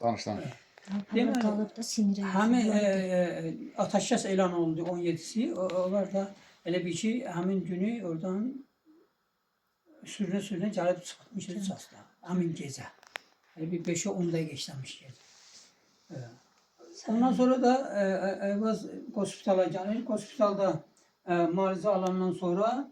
Danış. Deməli, Qalıb da sinirə. həmin atəşkəs elan olundu 17-si. Onlar da elə bir ki, həmin günü oradan sürünə gəlib çıxmışdı çasta. Həmin gecə. Elə bir 5-10 dəqiqə işləmiş gecə. Ondan sonra da Eyvaz hospitala gəlir. Hospitalda müalicə alandan sonra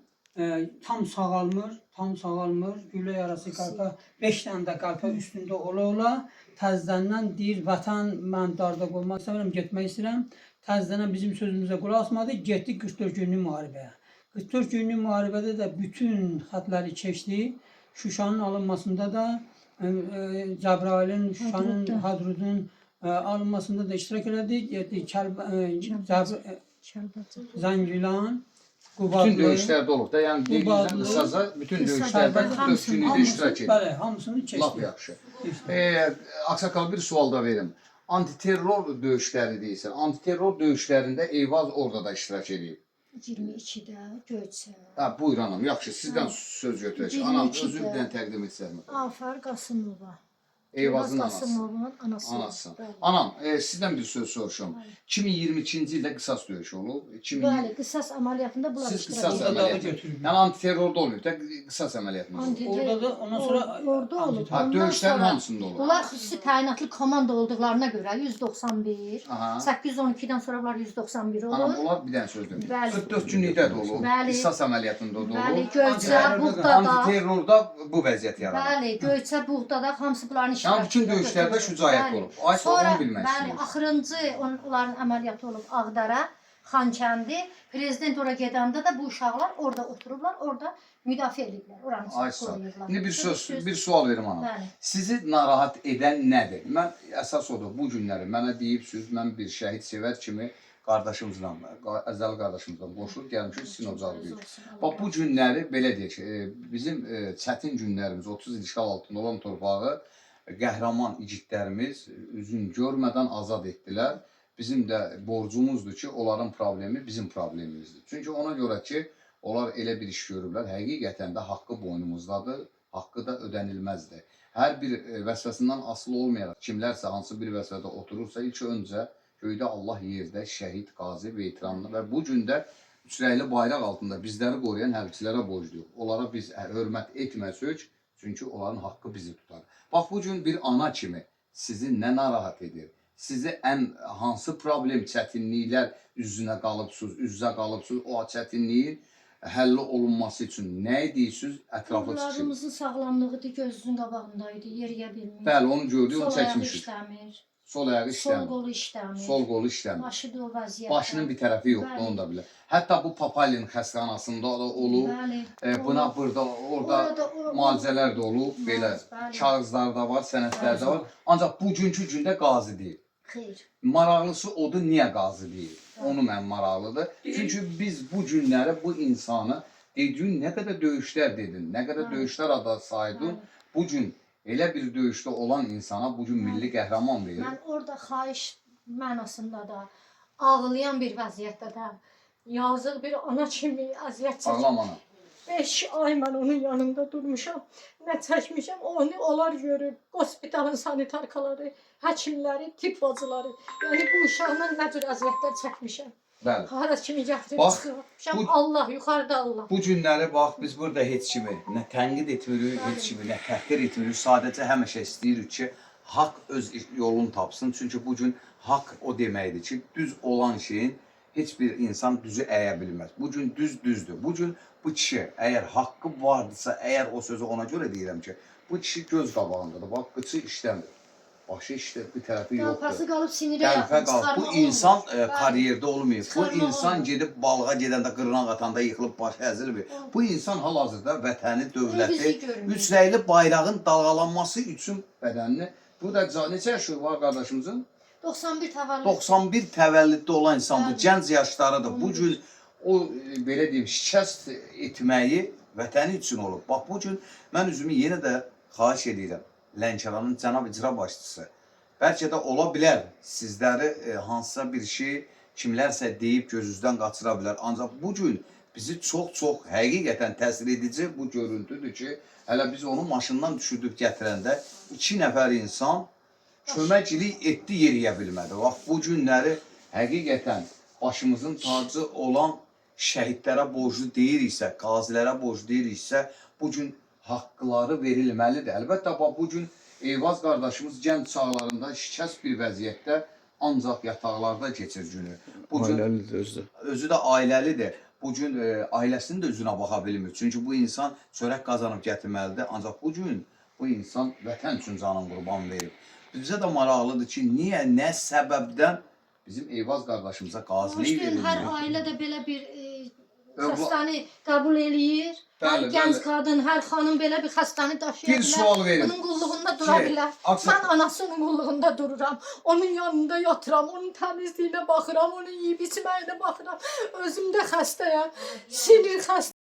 tam sağalmır. Güllə yarası qəlpə 5 dənə də qəlpə üstündə ola təzədən deyir, vətən mən darda qoymaq istəmirəm, getmək istəyirəm. Təzədən bizim sözümüzə qulaq asmadı, getdi 44 günlük müharibəyə. 44 günlük müharibədə də bütün xətləri keçdi. Şuşanın alınmasında da Cəbrayılın, Şuşanın, Hadrudun alınmasında da iştirak elədi. Getdi Zəngilan, Qubadlı. Bütün döyüşlərdə olub da, yəni deyirsən qısaca bütün döyüşlərdə 44 günlükdə iştirak edir. Bəli, hamısını keçdi. Lap yaxşı. Aksakal bir sual da verim. Antiterror döyüşləri deyirsən. Antiterror döyüşlərində Eyvaz orada da iştirak edib. 22-də Göyçə. Buyur anam, yaxşı. Sizdən söz götürək. Anam, özü bir dənə təqdim etsəm. Afər Qasımova. Eyvazın anası. Qasımovun anası. Anası. Anam, sizdən bir söz soruşum. 2022-ci ildə qisas döyüşü olub. Bəli, qisas əməliyyatında bunlar Siz iştirak qisas edir. əməliyyatı. Yəni antiterrorda olub da qisas əməliyyatında. Orada da ondan sonra orada olub. Döyüşlərin hamısında olub. Bunlar xüsusi təyinatlı komanda olduqlarına görə 191, Aha. 812-dən sonra bunlar 191 olur. Anam, onlar bir dənə söz demir. Bəli. 44 günlükdə də olub. Bəli. Qisas əməliyyatında da Bəli, olub. Göyçə, Buğdada. Antiterrorda bu vəziyyət yaranıb. Bəli, Göyçə, Buğdada hamısı bunların iştirak Yəni bütün döyüşlərdə şücaət olub. Ay sonra onu bilmək Bəli, istəyirəm. axırıncı onların əməliyyatı olub Ağdara, Xankəndi. Prezident ora gedəndə də bu uşaqlar orada oturublar, orada müdafiə ediblər. Oranı Ay sağ ol. qoruyurlar. İndi bir sual verim anam. Bəli. Sizi narahat edən nədir? Mən əsas odur bu günləri mənə deyibsiniz, mən bir şəhid sevər kimi qardaşımızla, əzəli qardaşımızla qoşulub gəlmişik Sinocalıyıq. Bax bu günləri belə deyək, bizim çətin günlərimiz 30 il işğal altında olan torpağı qəhrəman igidlərimiz üzün görmədən azad etdilər. Bizim də borcumuzdur ki, onların problemi bizim problemimizdir. Çünki ona görə ki, onlar elə bir iş görürlər, həqiqətən də haqqı boynumuzdadır, haqqı da ödənilməzdir. Hər bir vəsvəsindən asılı olmayaraq, kimlərsə hansı bir vəsvədə oturursa, ilk öncə göydə Allah yerdə şəhid, qazi, veteranlı və bu gündə üçrəyli bayraq altında bizləri qoruyan hərbçilərə borcluyuq. Onlara biz hörmət etməsək, çünki onların haqqı bizi tutar. Bax, bu gün bir ana kimi sizi nə narahat edir? Sizi ən hansı problem, çətinliklər üzünə qalıbsınız, o çətinliyin həlli olunması üçün nə edirsiniz? Ətraflı çıxın. Onlarımızın sağlamlığıdır, gözünün qabağındaydı, yeriyə bilmir. Bəli, onu gördük, onu Sol ayağı çəkmişik. işləmir. Sol ayağı Sol işləmir. qolu işləmir. Sol qolu işləmir. Başı da o vəziyyətdə. Başının bir tərəfi yoxdur, onu da bilir. Hətta bu Papalin xəstəxanasında da olub. Bəli. Buna burada, orada müalicələr də olub, belə kağızlar da var, sənədlər də var. Ancaq bugünkü gündə qazi deyil. Xeyr. Maraqlısı odur, niyə qazi deyil? Onu mən maraqlıdır. Çünki biz bu günləri, bu insanı dediyin nə qədər döyüşlər dedin, nə qədər döyüşlər adı saydın, bu gün elə bir döyüşdə olan insana bugün milli qəhrəman verir. Mən orada xahiş mənasında da, ağlayan bir vəziyyətdə də, yazıq bir ana kimi əziyyət çəkir. Ağlamanı. 5 ay mən onun yanında durmuşam, nə çəkmişəm, onu onlar görür. Hospitalın sanitarkaları, həkimləri, tibb bacıları. Yəni bu uşaqla nə cür əziyyətlər çəkmişəm. Bəli. Hara kimi gətirib Bax, çıxmışam, Allah, yuxarıda Allah. Bu günləri bax, biz burada heç kimi nə tənqid etmirik, heç kimi nə təhqir etmirik. Sadəcə həmişə istəyirik ki, haqq öz yolunu tapsın. Çünki bu gün haqq o deməkdir ki, düz olan şeyin heç bir insan düzü əyə bilməz. Bu gün düzdür. Bu gün bu kişi əgər haqqı vardısa, əgər o sözü ona görə deyirəm ki, bu kişi göz qabağındadır. Bax, qıçı işləmir. Başı işləyir, bir tərəfi yoxdur. Qalpası qalıb sinirə Qəlpə yaxın, qalıb. Bu insan kariyerdə olmayıb. Bu insan gedib balığa gedəndə, qırnaq atanda yıxılıb başı əzilmir. Bu insan hal-hazırda vətəni, dövləti, üçrəyli bayrağın dalğalanması üçün bədənini. Burada neçə yaşı var qardaşımızın? 91 təvəllüd. 91 təvəllüddə olan insan, bu gənc yaşlarıdır. Bu gün o, belə deyim, şikəst etməyi vətəni üçün olub. Bax, bu gün mən üzümü yenə də xahiş edirəm. Lənkəranın cənab icra başçısı. Bəlkə də ola bilər, sizləri hansısa bir şey kimlərsə deyib gözünüzdən qaçıra bilər. Ancaq bu gün bizi çox həqiqətən təsir edici bu görüntüdür ki, hələ biz onu maşından düşürdük gətirəndə 2 nəfər insan köməkçilik etdi, yeriyə bilmədi. Bax, bu günləri həqiqətən başımızın tacı olan şəhidlərə borclu deyiriksə, qazilərə borclu deyiriksə, bu gün haqqları verilməlidir. Əlbəttə, bax, bu gün Eyvaz qardaşımız gənc çağlarında şikəst bir vəziyyətdə ancaq yataqlarda keçir günü. Bu gün Ailəlidir özü. özü də ailəlidir. Bu gün ailəsinin də üzünə baxa bilmir. Çünki bu insan çörək qazanıb gətirməlidir. Ancaq bu gün bu insan vətən üçün canın qurban verir. Bizə də maraqlıdır ki, niyə, nə səbəbdən bizim Eyvaz qardaşımıza qazilik Hoşgörün, hər verilmir? ailə də belə bir Övla- xəstəni qəbul eləyir. Hər Bəli, gənc bəli. qadın, hər xanım belə bir xəstəni daşıya Bir bilər. sual verin. Onun qulluğunda dura Şey, bilər. Aksa- Mən anasının qulluğunda dururam. Onun yanında yatıram, onun təmizliyinə baxıram, onun yeyib içməyinə baxıram. Özüm də xəstəyəm. Sinir xəstə